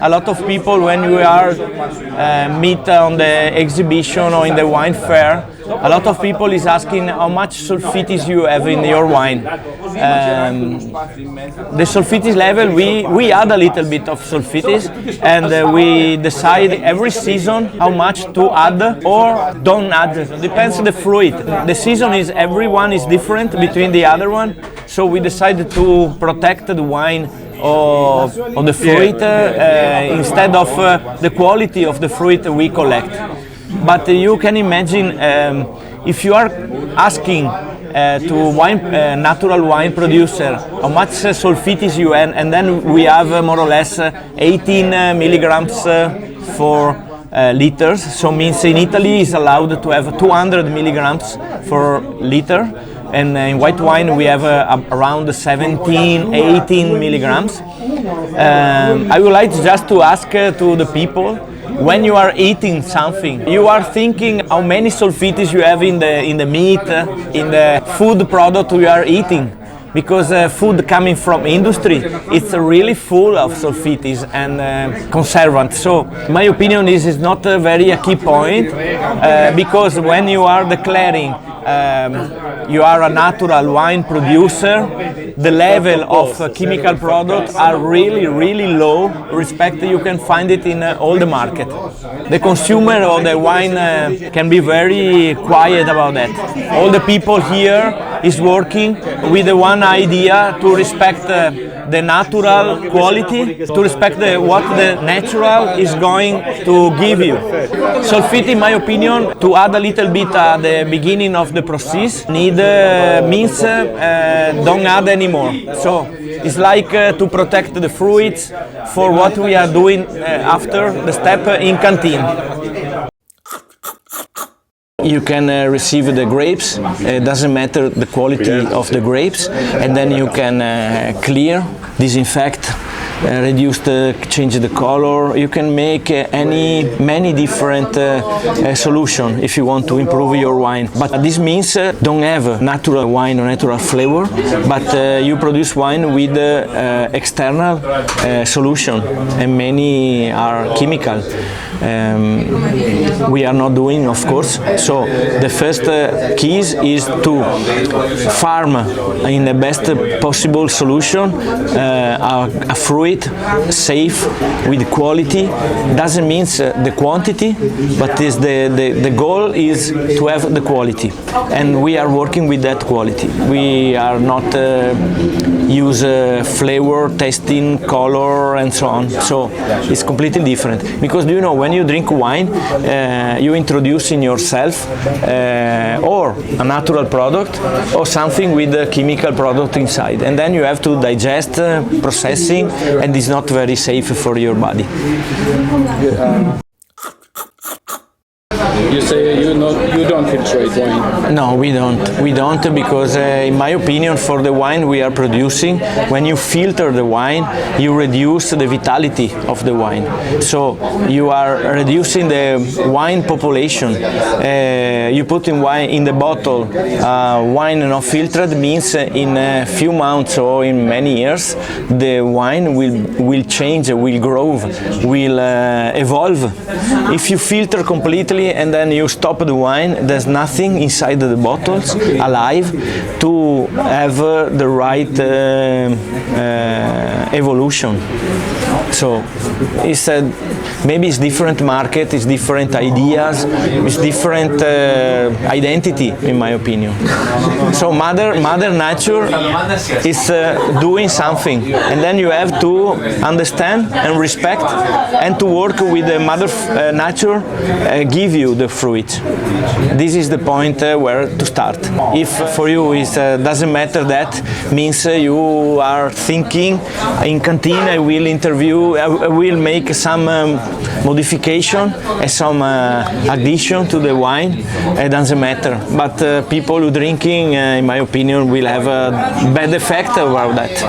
a lot of people, when we are meet on the exhibition or in the wine fair, a lot of people is asking how much sulfites you have in your wine. The sulfites level, we add a little bit of sulfites, and we decide every season how much to add or don't add. Depends on the fruit. The season is, everyone is different between the other one, so we decided to protect the wine or the fruit instead of the quality of the fruit we collect. But you can imagine if you are asking to natural wine producer how much sulfites you have, and then we have more or less 18 milligrams for liters. So means in Italy is allowed to have 200 milligrams per liter. And in white wine we have around 17, 18 milligrams. I would like just to ask to the people, when you are eating something, you are thinking how many sulfites you have in the meat, in the food product you are eating. Because food coming from industry, it's really full of sulfites and conservants. So, my opinion is not a very key point, because when you are declaring you are a natural wine producer, the level of chemical products are really low. Respect, you can find it in all the market. The consumer of the wine can be very quiet about that. All the people here is working with the one idea to respect the natural quality, to respect what the natural is going to give you. Sulfite, in my opinion, to add a little bit at the beginning of the process, means don't add anymore. So it's like to protect the fruits for what we are doing after the step in canteen. You can receive the grapes, it doesn't matter the quality of the grapes, and then you can clear, disinfect, reduce change the color. You can make many different solutions if you want to improve your wine. But this means don't have natural wine or natural flavor, but you produce wine with external solution, and many are chemical. We are not doing, of course. So the first keys is to farm in the best possible solution a fruit safe with quality. Doesn't mean the quantity, but is the goal is to have the quality, and we are working with that quality. We are not use flavor, tasting, color, and so on. So it's completely different, because you know, when you drink wine, you introduce in yourself or a natural product or something with a chemical product inside, and then you have to digest, processing, and it's not very safe for your body. You say you don't filtrate wine? No, we don't, because in my opinion, for the wine we are producing, when you filter the wine, you reduce the vitality of the wine. So you are reducing the wine population. You put in the bottle wine not filtered, means in a few months or in many years the wine will change, will grow, will evolve. If you filter completely and then you stop the wine, there's nothing inside the bottles alive to have the right evolution. So it's maybe it's different market, it's different ideas, it's different identity, in my opinion. So Mother Nature is doing something, and then you have to understand and respect and to work with the Mother Nature give you the fruit. This is the point where to start. If for you it doesn't matter, that means you are thinking in canteen I will interview, I will make some modification and some addition to the wine. It doesn't matter, but people who drinking, in my opinion, will have a bad effect about that.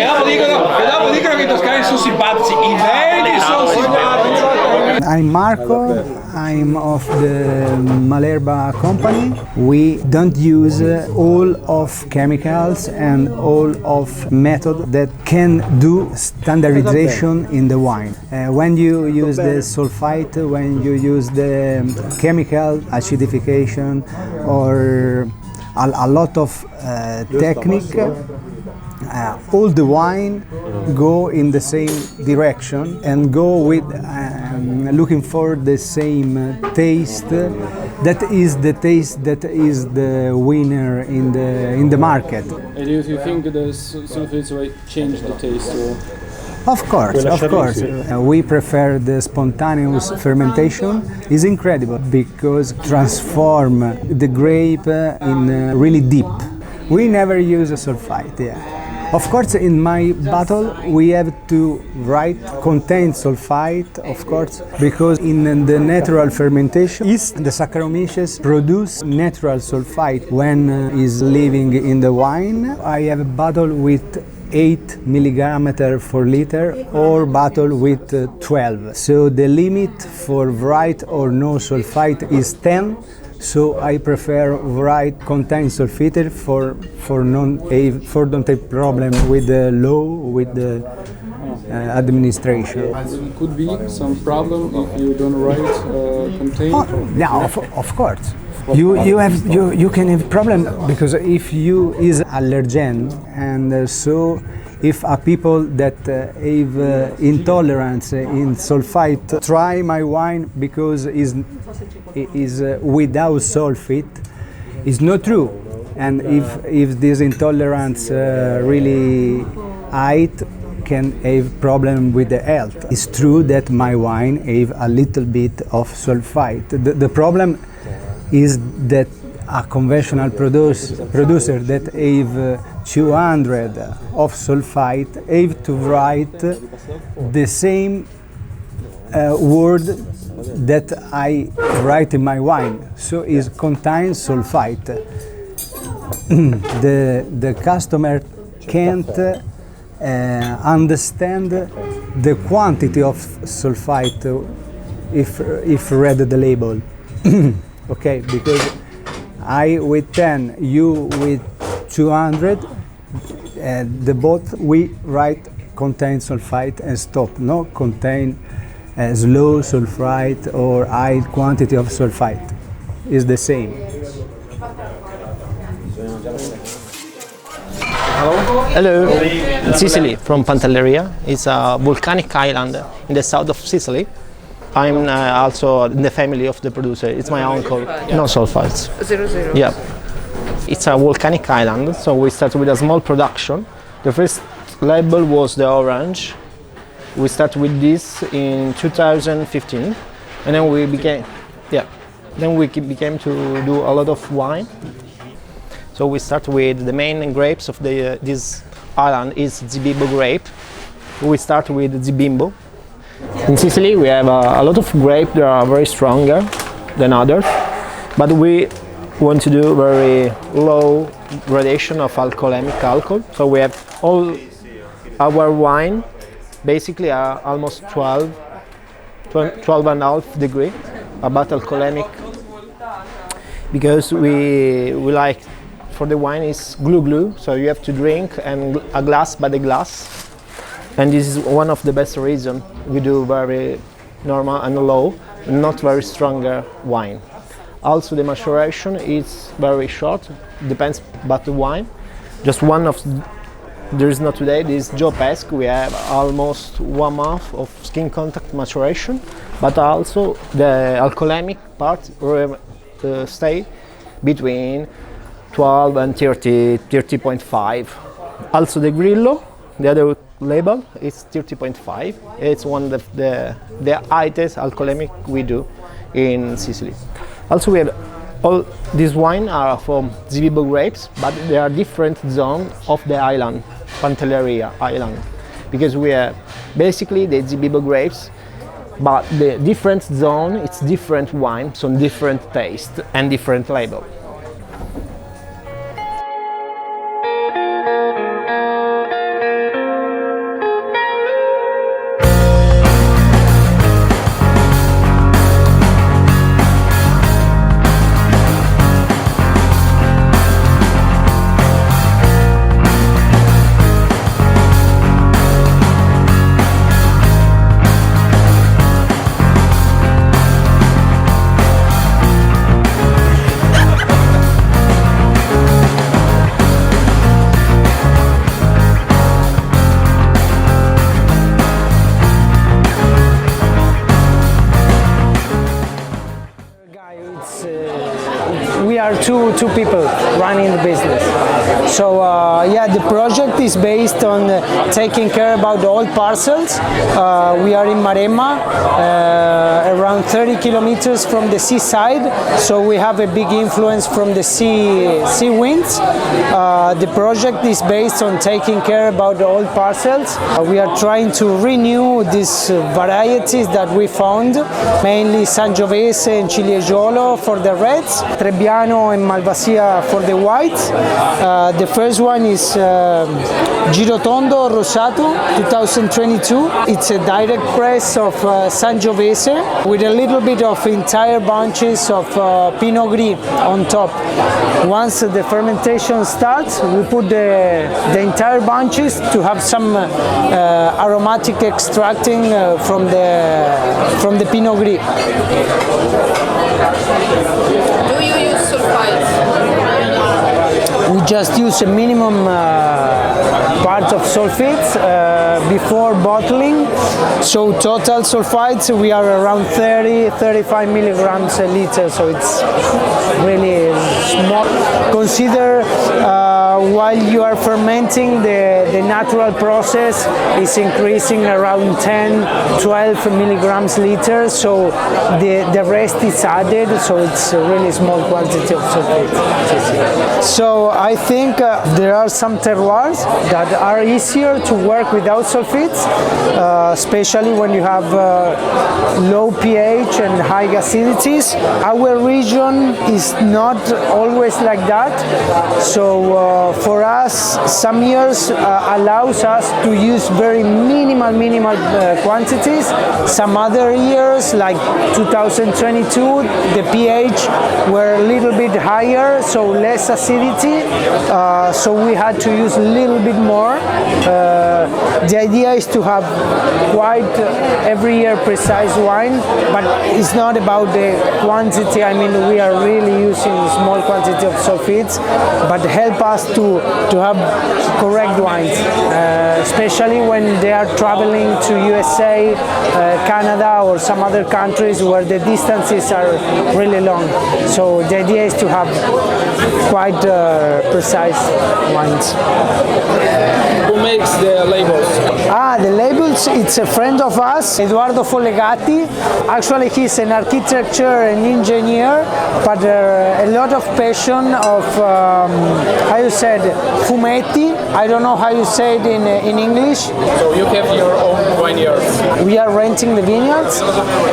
Dopo dicono che i toscani sono simpatici, i veri sono simpatici. I'm Marco. I'm of the Malerba company. We don't use all of chemicals and all of method that can do standardization in the wine. When you use the sulfite, when you use the chemical acidification or a lot of technique, all the wine go in the same direction and go with looking for the same taste. That is the taste that is the winner in the market. And do you think the sulfites will change the taste? Or? Of course. We prefer the spontaneous fermentation. It's incredible because transform the grape in really deep. We never use a sulfite. Yeah. Of course, in my bottle we have to write contain sulfite, of course, because in the natural fermentation, the Saccharomyces produce natural sulfite when is living in the wine. I have a bottle with 8 milligrams per liter or bottle with 12. So the limit for write or no sulfite is 10. So I prefer write contain sulfite for don't have problem with the law, with the administration. Could be some problem if you don't write contain. Yeah, of course. You can have problem because if you is allergen and so if a people that have intolerance in sulfite try my wine because is without sulfite, is not true. And if this intolerance really high, can have problem with the health. It's true that my wine have a little bit of sulfite. The problem is that a conventional producer that have 200 of sulfite have to write the same word that I write in my wine, so it contains sulfite. The customer can't understand the quantity of sulfite if read the label. Okay, because I with 10, you with 200, the both we write contain sulfite and stop, no contain low sulfite or high quantity of sulfite. Is the same. Hello, Sicily from Pantelleria. It's a volcanic island in the south of Sicily. I'm also in the family of the producer. It's my uncle. No sulfites. 00. Yeah. It's a volcanic island, so we started with a small production. The first label was the orange. We started with this in 2015, and then we became to do a lot of wine. So we start with the main grapes of this island is Zibimbo grape. We start with Zibimbo. In Sicily we have a lot of grapes that are very stronger than others, but we want to do very low gradation of alcoholemic alcohol. So we have all our wine basically are almost 12 and a half degree about alcoholemic, because we like for the wine is glue, so you have to drink and a glass by the glass. And this is one of the best reasons we do very normal and low, not very stronger wine. Also the maturation is very short, depends about the wine. Just one of, there is not today, this is Joe Pesk, we have almost 1 month of skin contact maturation, but also the alcoholemic part stay between 12 and 30.5. Also the Grillo, the other label, is 30.5. It's one of the highest alcoholemic we do in Sicily. Also we have all these wine are from Zibimbo grapes, but there are different zones of the island, Pantelleria island, because we have basically the Zibimbo grapes, but the different zone, it's different wine, so different taste and different label. two people running the business. So yeah, the project is based on taking care about all parcels. We are in Malerba, around 30 kilometers from the seaside, so we have a big influence from the sea winds. The project is based on taking care about all parcels. We are trying to renew these varieties that we found, mainly Sangiovese and Ciliegolo for the reds, Trebbiano and Malvasia for the whites. The first one is Girotondo Rosato 2022. It's a direct press of Sangiovese with a little bit of entire bunches of Pinot Gris on top. Once the fermentation starts, we put the entire bunches to have some aromatic extracting from the Pinot Gris. Do you use sulfites? We just use a minimum part of sulfites before bottling. So total sulfites we are around 30-35 milligrams a liter. So it's really small. Consider while you are fermenting, the natural process is increasing around 10-12 milligrams liter. So the rest is added. So it's a really small quantity of sulfate. So I think there are some terroirs that are easier to work without sulfites, especially when you have low pH and high acidities. Our region is not always like that. So for us, some years allows us to use very minimal quantities. Some other years, like 2022, the pH were a little bit higher, so less acidity. So we had to use a little bit more. The idea is to have quite every year precise wine, but it's not about the quantity. I mean, we are really using a small quantity of sulfites, but help us to have correct wines, especially when they are traveling to USA, Canada, or some other countries where the distances are really long. So the idea is to have quite precise wines. Who makes the labels? The labels, it's a friend of us, Eduardo Follegatti. Actually, he's an architecture and engineer, but a lot of passion of, how you said, fumetti. I don't know how you say it in English. So you have your own vineyards? We are renting the vineyards.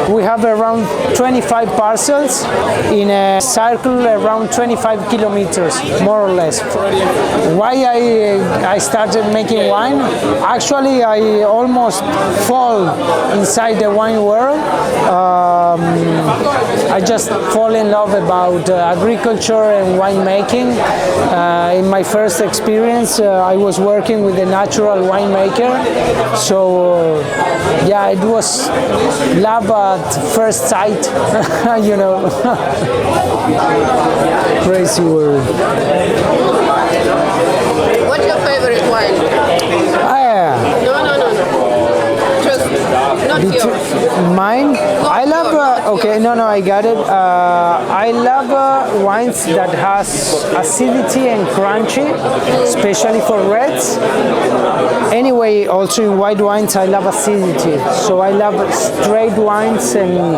We have around 25 parcels in a circle around 25 kilometers, more or less. Why I started making wine? Actually, I almost fall inside the wine world. I just fall in love about agriculture and winemaking. In my first experience, I was working with a natural winemaker. So yeah, it was love at first sight, you know. Crazy word. What's your favorite wine? No. Just not yours. Mine? I love, I got it. I love wines that has acidity and crunchy, especially for reds. Anyway, also in white wines, I love acidity. So I love straight wines and...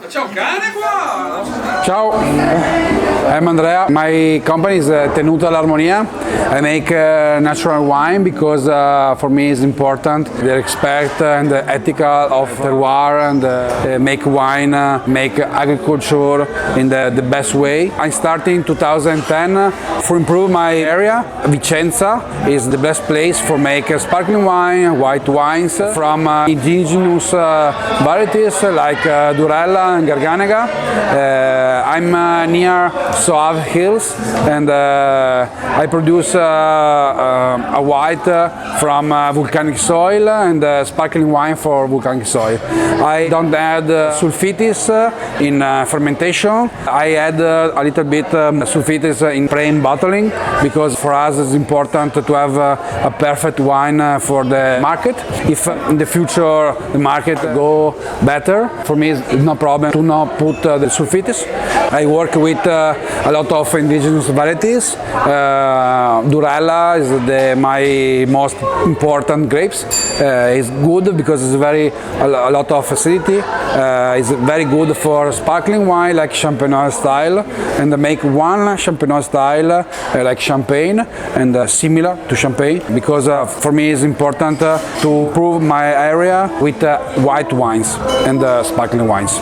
C'è un cane qua! Ciao, I'm Andrea. My company is Tenuta L'Armonia. I make natural wine because for me it's important the respect and the ethical of terroir and make wine, make agriculture in the best way. I started in 2010 for improve my area. Vicenza is the best place for make sparkling wine, white wines from indigenous varieties sulfites like Durella and Garganega. I'm near Soave Hills, and I produce a white from volcanic soil and sparkling wine for volcanic soil. I don't add sulfites in fermentation. I add a little bit sulfites in pre bottling because for us it's important to have a perfect wine for the market. If in the future the market go better, for me it's no problem to not put the sulfites. I work with a lot of indigenous varieties. Durella is my most important grapes. It's good because it's a lot of acidity. It's very good for sparkling wine like Champenois style, and I make one Champenois style like champagne and similar to champagne because for me it's important to prove my area with white wines and sparkling wines.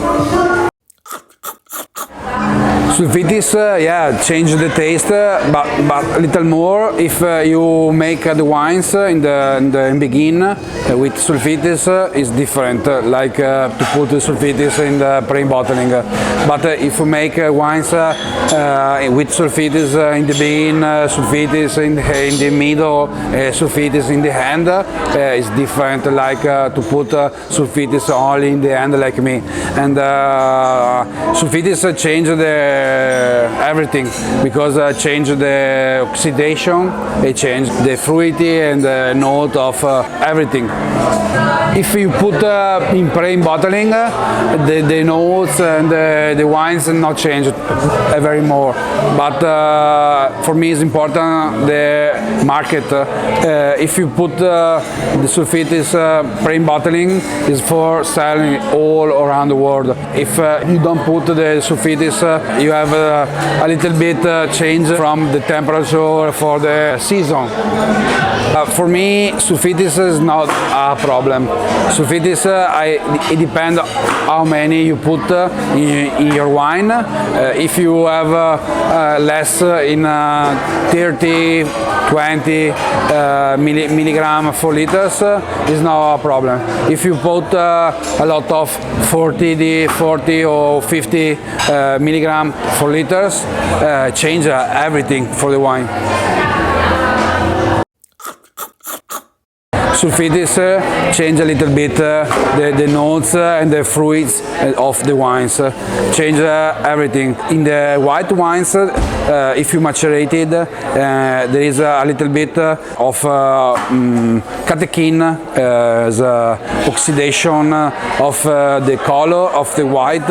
Sulfites, change the taste, but a little more if you make the wines in the beginning with sulfites is different, like to put the sulfites in the pre-bottling. But if you make wines with sulfites in the beginning, sulfites in the middle, sulfites in the end, it's different, like to put sulfites only in the end, like me. And sulfites change everything because change the oxidation, they change the fruity and the note of everything. If you put in pre-bottling, the notes and the wines not change very more. But for me it's important the market. If you put the sulfites pre-bottling, is for selling all around the world. If you don't put the sulfites, you have a little bit change from the temperature for the season. For me, sulfites is not a problem. Sulfites, it depends how many you put in your wine. If you have less in 30, 20 milligram for liters, is not a problem. If you put a lot of 40 or 50 milligram for liters, change everything for the wine. Sulfites change a little bit the notes and the fruits of the wines, change everything. In the white wines, if you macerated, there is a little bit of catechin, the oxidation of the color of the white.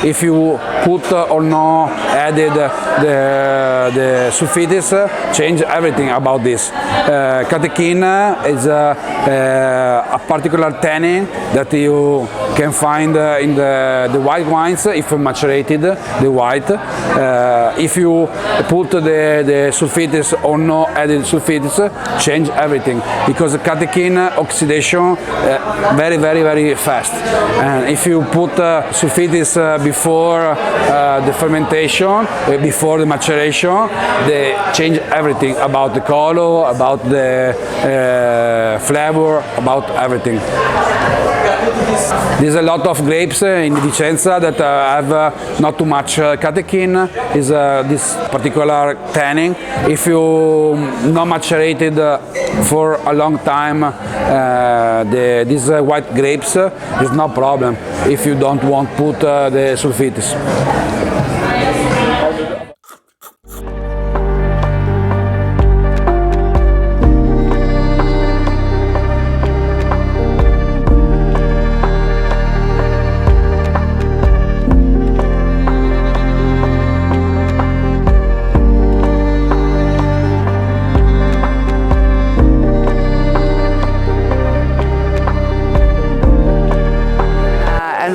If you put or not added the sulfites, change everything about this. Catechin is a particular tannin that you can find in the white wines if you macerated the white. If you put the sulfites or no added sulfites, change everything because catechin oxidation very fast. And if you put sulfites before the fermentation, before the maceration, they change everything about the color, about the flavor, about everything. There's a lot of grapes in Vicenza that have not too much catechin, is this particular tannin. If you not macerated for a long time these white grapes, is no problem if you don't want to put the sulfites.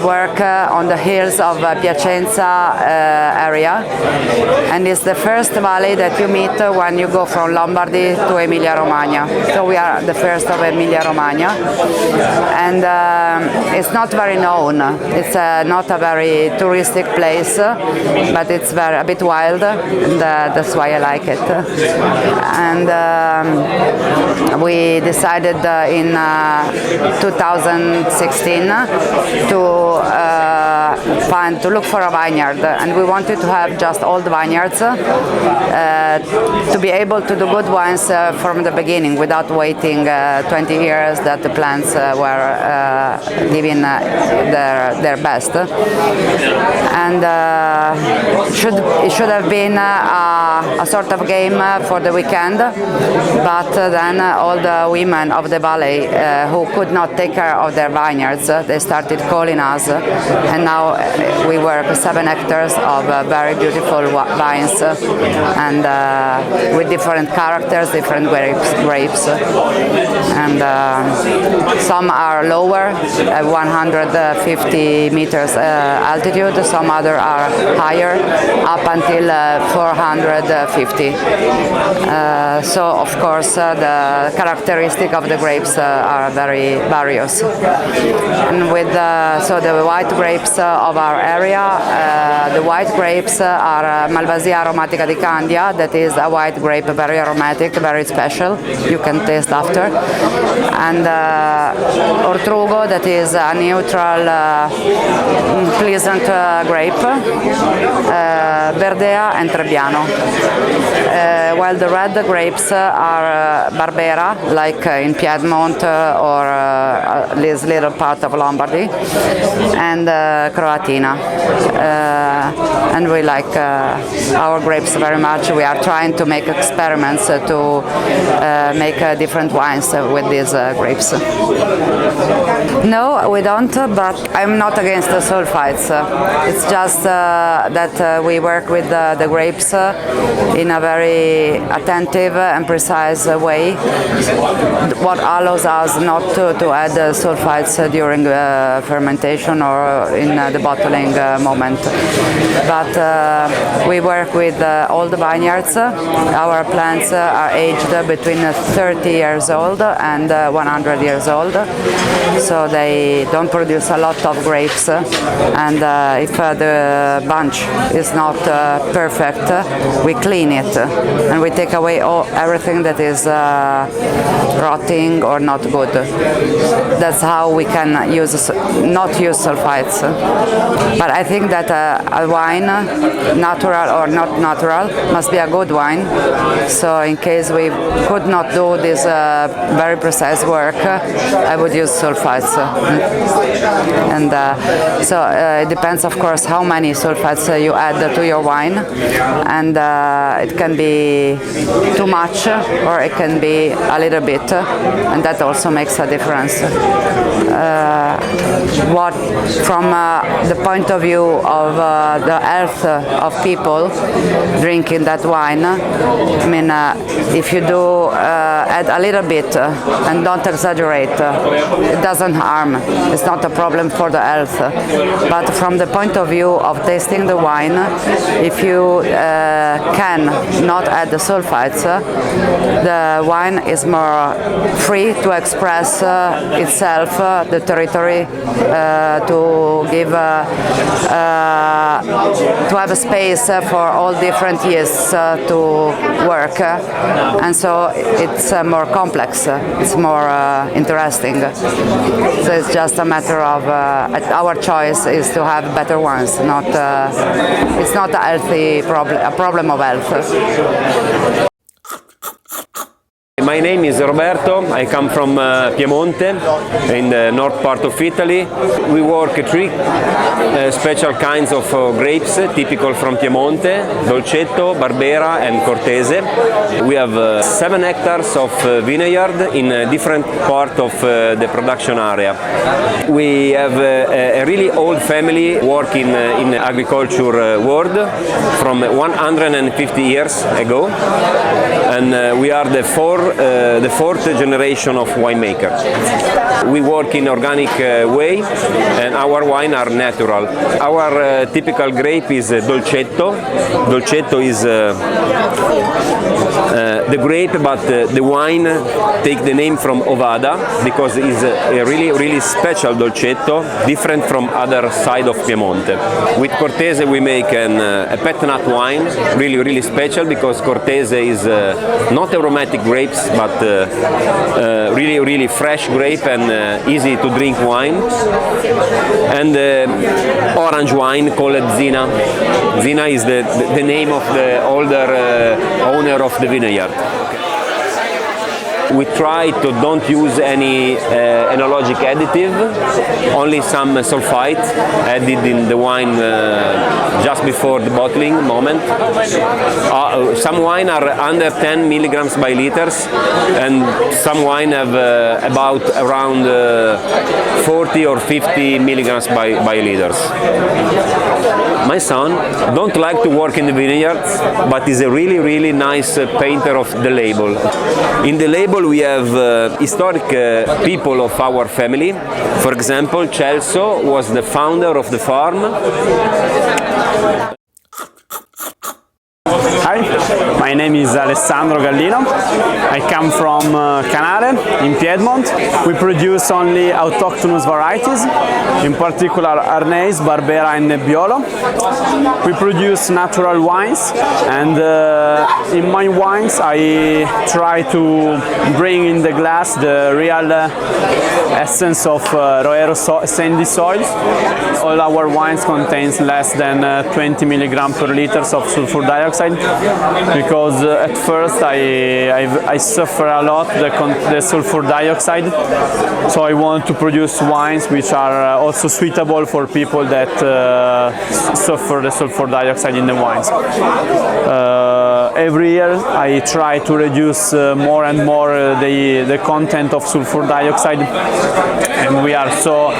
We're work on the hills of Piacenza area, and it's the first valley that you meet when you go from Lombardy to Emilia-Romagna. So we are the first of Emilia-Romagna, and it's not very known. It's not a very touristic place, but it's a bit wild, and that's why I like it. And we decided in 2016 to look for a vineyard, and we wanted to have just old vineyards to be able to do good wines from the beginning without waiting 20 years that the plants were giving their best. And it should have been a sort of game for the weekend, but then all the women of the valley who could not take care of their vineyards, they started calling us, and now we work 7 hectares of very beautiful vines, and with different characters, different grapes. And some are lower, 150 meters altitude, some other are higher, up until 450. So of course the characteristic of the grapes are very various. And with so the white grapes of our area, the white grapes are Malvasia aromatica di Candia, that is a white grape, very aromatic, very special, you can taste after. And Ortrugo, that is a neutral, pleasant grape, Verdea and Trebbiano. While the red grapes are Barbera, like in Piedmont or this little part of Lombardy, and Croatina. And we like our grapes very much. We are trying to make experiments to make different wines with these grapes. No, we don't, but I'm not against the sulfites. It's just that we work with the grapes in a very attentive and precise way, what allows us not to add sulfites during fermentation or in the bottling moment. But we work with all the vineyards. Our plants are aged between 30 years old and 100 years old, so they don't produce a lot of grapes, and if the bunch is not perfect, we clean it and we take away everything that is rotting or not good. That's how we can not use sulfites. But I think that a wine, natural or not natural, must be a good wine. So in case we could not do this very precise work, I would use sulfites. And so it depends, of course, how many sulfites you add to your wine, and it can be too much or it can be a little bit, and that also makes a difference. What from the point of view of the health of people drinking that wine, I mean, if you do add a little bit and don't exaggerate, it doesn't harm. It's not a problem for the health. But from the point of view of tasting the wine, if you can not add the sulfites, the wine is more free to express itself, the territory, to give to have a space for all different yeasts to work, and so it's more complex, it's more interesting. So it's just a matter of our choice is to have better ones, not it's not a healthy problem, a problem of health. My name is Roberto. I come from Piemonte, in the north part of Italy. We work 3 special kinds of grapes, typical from Piemonte: Dolcetto, Barbera and Cortese. We have 7 hectares of vineyard in different part of the production area. We have a really old family working in agriculture world from 150 years ago, and we are the 4 the fourth generation of winemaker. We work in organic way, and our wine are natural. Our typical grape is Dolcetto. Dolcetto is the grape, but the wine take the name from Ovada because it's a really special Dolcetto, different from other side of Piemonte. With Cortese we make a pet nut wine, really special because Cortese is not aromatic grapes, but really fresh grape and easy to drink wine. And orange wine called Zina. Zina is the name of the older owner of the vineyard. We try to don't use any enologic additive, only some sulfite added in the wine just before the bottling moment. Some wine are under 10 milligrams by liters, and some wine have about around 40 or 50 milligrams by liters. My son don't like to work in the vineyards, but is a really nice painter of the label. In the label we have historic people of our family. For example, Celso was the founder of the farm. Hi, my name is Alessandro Gallino. I come from Canale in Piedmont. We produce only autochthonous varieties, in particular Arnese, Barbera and Nebbiolo. We produce natural wines, and in my wines I try to bring in the glass the real essence of Roero sandy soils. All our wines contains less than 20 milligrams per liter of sulfur dioxide, because at first I suffer a lot the sulfur dioxide, so I want to produce wines which are also suitable for people that suffer the sulfur dioxide in the wines. Every year I try to reduce more and more the content of sulfur dioxide, and we are so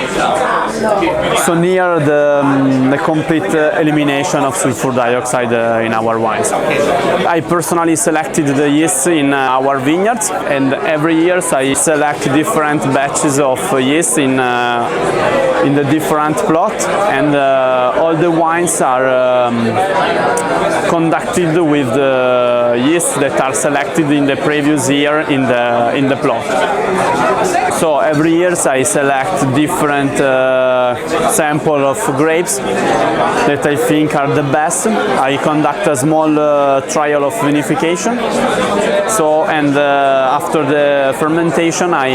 near the complete elimination of sulfur dioxide in our wines. I personally selected the yeast in our vineyards, and every year I select different batches of yeast in the different plot, and all the wines are conducted with the yeast that are selected in the previous year in the plot. So every year I select different sample of grapes that I think are the best. I conduct a small trial of vinification. So, and after the fermentation I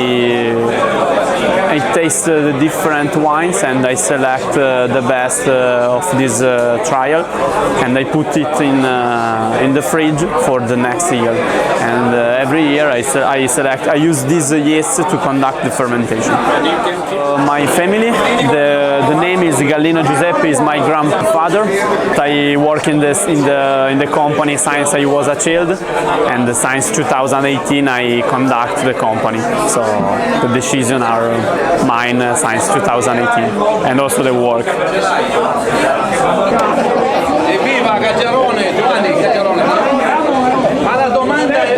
taste the different wines, and I select the best of this trial, and I put it in the fridge for the next year. And every year I use this yeast to conduct the fermentation. My family, the name is Gallino Giuseppe, is my grandfather. I work in the company since I was a child, and since 2018 I conduct the company. So the decisions are mine since 2018, and also the work. Evviva Cacciarone, Giovanni Cacciarone. Ma la domanda è...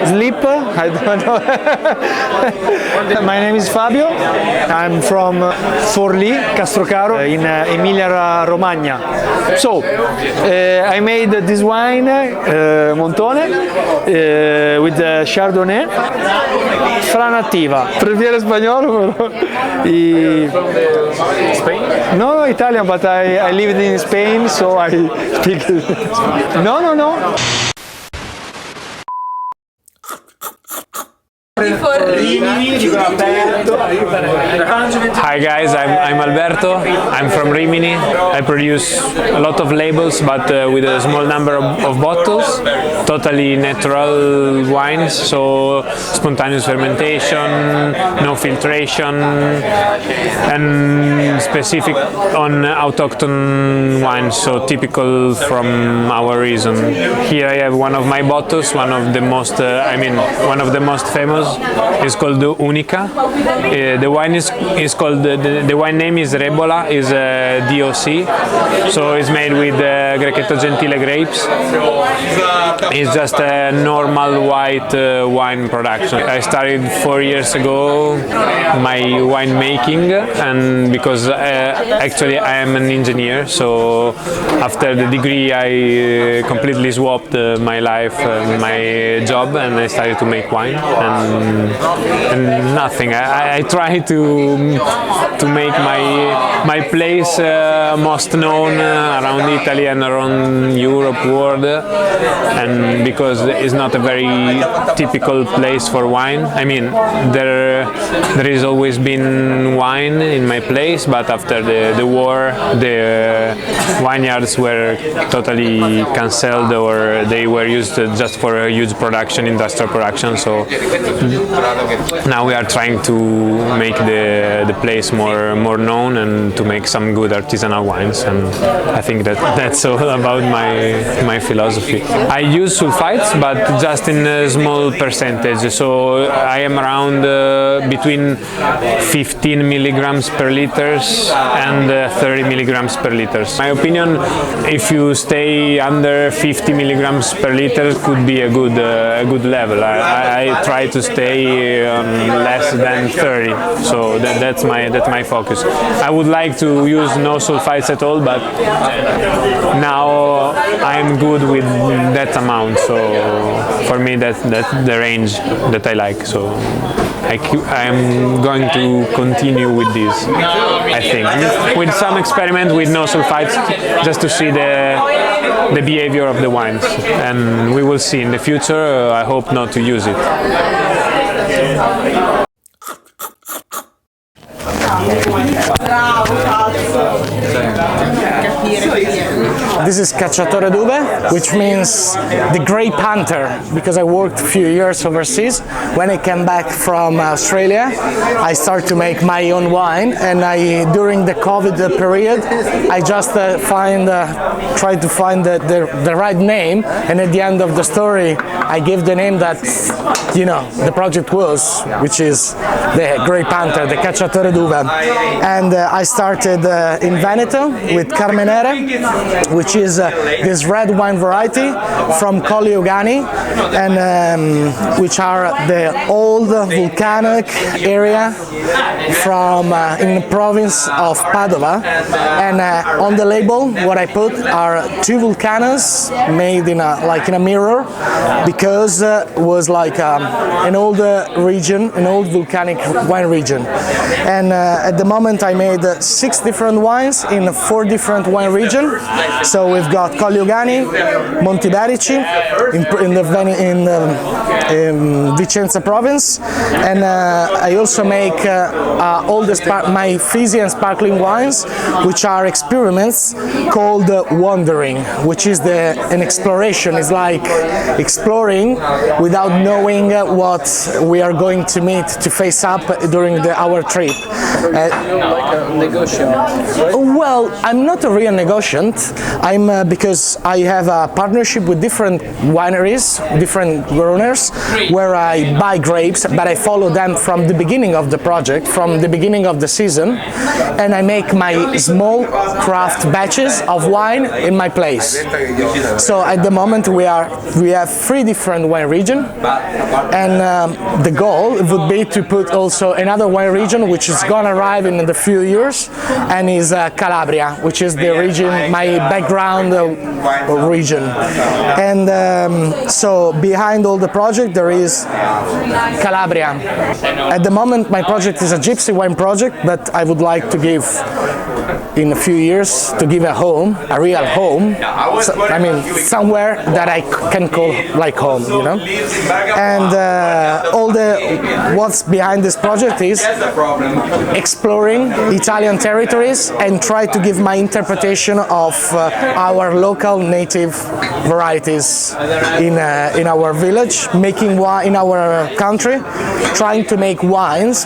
Sleep, I don't know. My name is Fabio. I'm from Forlì, Castrocaro, in Emilia-Romagna. So, I made this wine, Montone, with Chardonnay. Franativa. Prefiero spagnolo. Spain? No, Italian, but I lived in Spain, so I speak. No. Hi guys, I'm Alberto. I'm from Rimini. I produce a lot of labels, but with a small number of bottles. Totally natural wines, so spontaneous fermentation, no filtration, and specific on autochthon wines, so typical from our region. Here I have one of my bottles, one of the most famous It's called Unica. The wine is called the wine name is Rebola, is DOC. So it's made with Grechetto Gentile grapes. It's just a normal white wine production. I started 4 years ago my wine making, and because actually I am an engineer, so after the degree I completely swapped my life, my job, and I started to make wine and nothing. I try to make my place most known around Italy and around Europe, world, and because it's not a very typical place for wine. I mean, there has always been wine in my place, but after the war, the vineyards were totally cancelled, or they were used just for a huge production, industrial production. So now we are trying to make the place more known and to make some good artisanal wines, and I think that's all about my philosophy. I use sulfites, but just in a small percentage. So I am around between 15 milligrams per liters and 30 milligrams per liters. My opinion, if you stay under 50 milligrams per liter, could be a good level. I try to stay on less than 30, so that's my focus. I would like to use no sulfites at all, but now I'm good with that amount. So for me, that's the range that I like. So I'm going to continue with this, I think, with some experiment with no sulfites, just to see the behavior of the wines, and we will see in the future. I hope not to use it. This is Cacciatore D'uve, which means the grape hunter, because I worked a few years overseas. When I came back from Australia, I started to make my own wine, and during the COVID period, I just tried to find the right name, and at the end of the story, I gave the name that the project was, which is the grape hunter, the Cacciatore D'uve. And I started in Veneto with Carmenere, which is this red wine variety from Colli Euganei, and which are the old volcanic area from in the province of Padova. And on the label, what I put are two volcanoes made in a mirror, because it was like an old region, an old volcanic wine region. And at the moment I made 6 different wines in 4 different wine regions. So we've got Colli Euganei, Monti Berici in Vicenza province, and I also make all my fizzy and sparkling wines, which are experiments called Wandering, which is an exploration. It's like exploring without knowing what we are going to meet, to face up during our trip. Like a negotiant? Well, I'm not a real negotiant. Because I have a partnership with different wineries, different growers, where I buy grapes, but I follow them from the beginning of the project, from the beginning of the season, and I make my small craft batches of wine in my place. So at the moment we have 3 different wine regions, and the goal would be to put also another wine region, which is going to arrive in a few years, and is Calabria, which is the region, my background region. And so behind all the project there is Calabria. At the moment my project is a gypsy wine project, but I would like to give in a few years to give a home, a real home. So, I mean, somewhere that I can call like home, And what's behind this project is exploring Italian territories and try to give my interpretation of our local native varieties in our village, making wine in our country, trying to make wines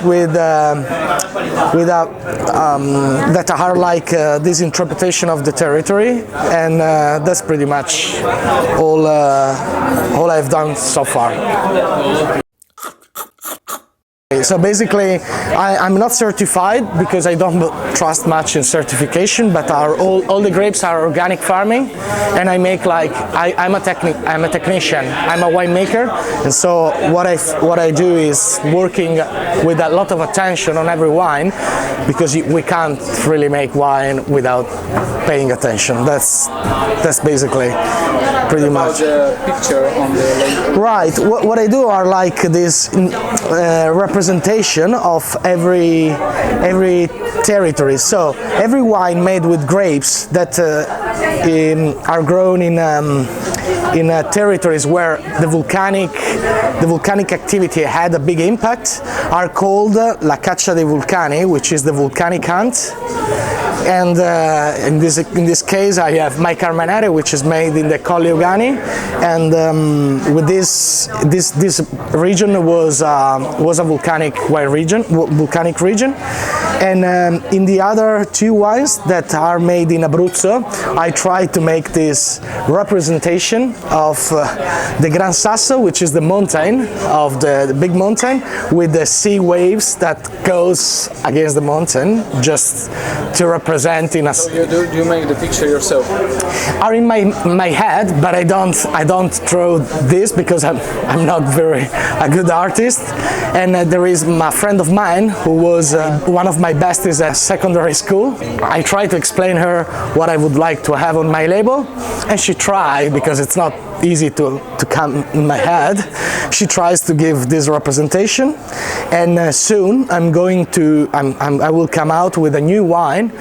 that are like this interpretation of the territory, and that's pretty much all I've done so far. So basically, I'm not certified because I don't trust much in certification, but all the grapes are organic farming, and I make I'm a technician, I'm a winemaker, and so what I do is working with a lot of attention on every wine, because we can't really make wine without paying attention. That's basically pretty much. The picture on the label. Right. What I do are like this representation of every territory. So every wine made with grapes that are grown in territories where the volcanic activity had a big impact are called La Caccia dei Vulcani, which is the volcanic hunt. And in this case, I have my Carmenere, which is made in the Colli Euganei, and with this region was a volcanic wine region, and in the other two wines that are made in Abruzzo, I try to make this representation of the Gran Sasso, which is the mountain of the big mountain, with the sea waves that goes against the mountain, just to represent in a. So you make the picture yourself? Are in my head, but I don't draw this because I'm not very a good artist. And there is a friend of mine who was one of my besties at secondary school. I tried to explain her what I would like to have on my label, and she tried, because it's not easy to come in my head. She tries to give this representation, and soon I will come out with a new wine.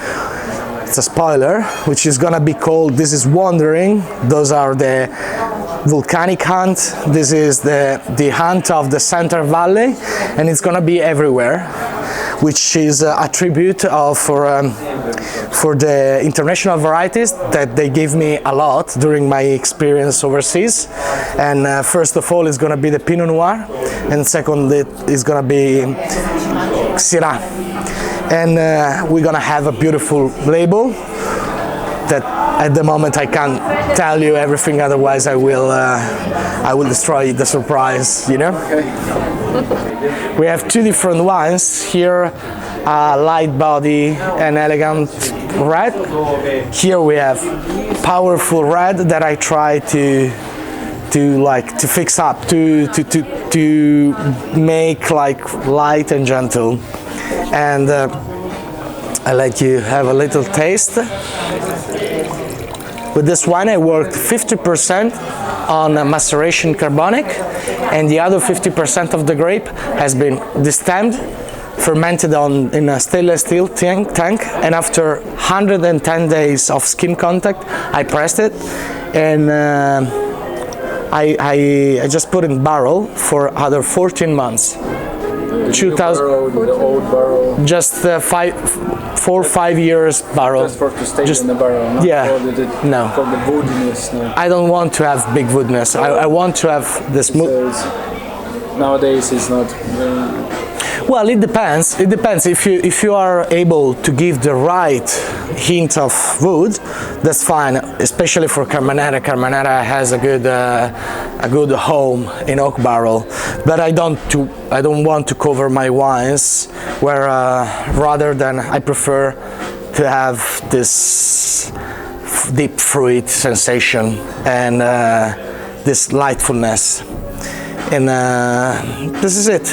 It's a spoiler, which is gonna be called This is Wandering. Those are the volcanic hunt. This is the hunt of the Center Valley, and it's gonna be everywhere, which is a tribute for the international varieties that they give me a lot during my experience overseas. And first of all, it's gonna be the Pinot Noir, and second, it's gonna be Syrah. And we're gonna have a beautiful label that at the moment I can't tell you everything, otherwise I will destroy the surprise, you know? Okay. We have two different wines here, light body and elegant red. Here we have powerful red that I try to fix up, to make like light and gentle. And I let you have a little taste. With this wine I worked 50% on maceration carbonic, and the other 50% of the grape has been destemmed, fermented in a stainless steel tank, and after 110 days of skin contact I pressed it, and I just put in barrel for other 14 months. 2000, the old barrel. Just 4 or 5 years barrel. Just for to stay in the barrel. Not yeah. For for the woodiness. No. I don't want to have big woodness. I want to have the smooth. Nowadays it's not. Well, it depends. It depends. If you are able to give the right hint of wood, that's fine. Especially for Carmenere. Carmenere has a good home in oak barrel. But I don't want to cover my wines where rather than I prefer to have this deep fruit sensation and this lightfulness. And this is it.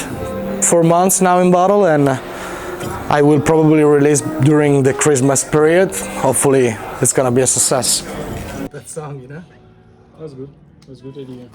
4 months now in bottle, and I will probably release during the Christmas period. Hopefully it's gonna be a success. That song, you know? That's good. That's a good idea.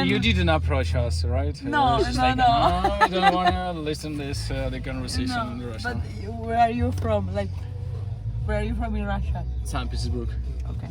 You didn't approach us, right? No. I don't want to listen to the conversation in Russia. But where are you from? Like, where are you from in Russia? St. Petersburg. Okay.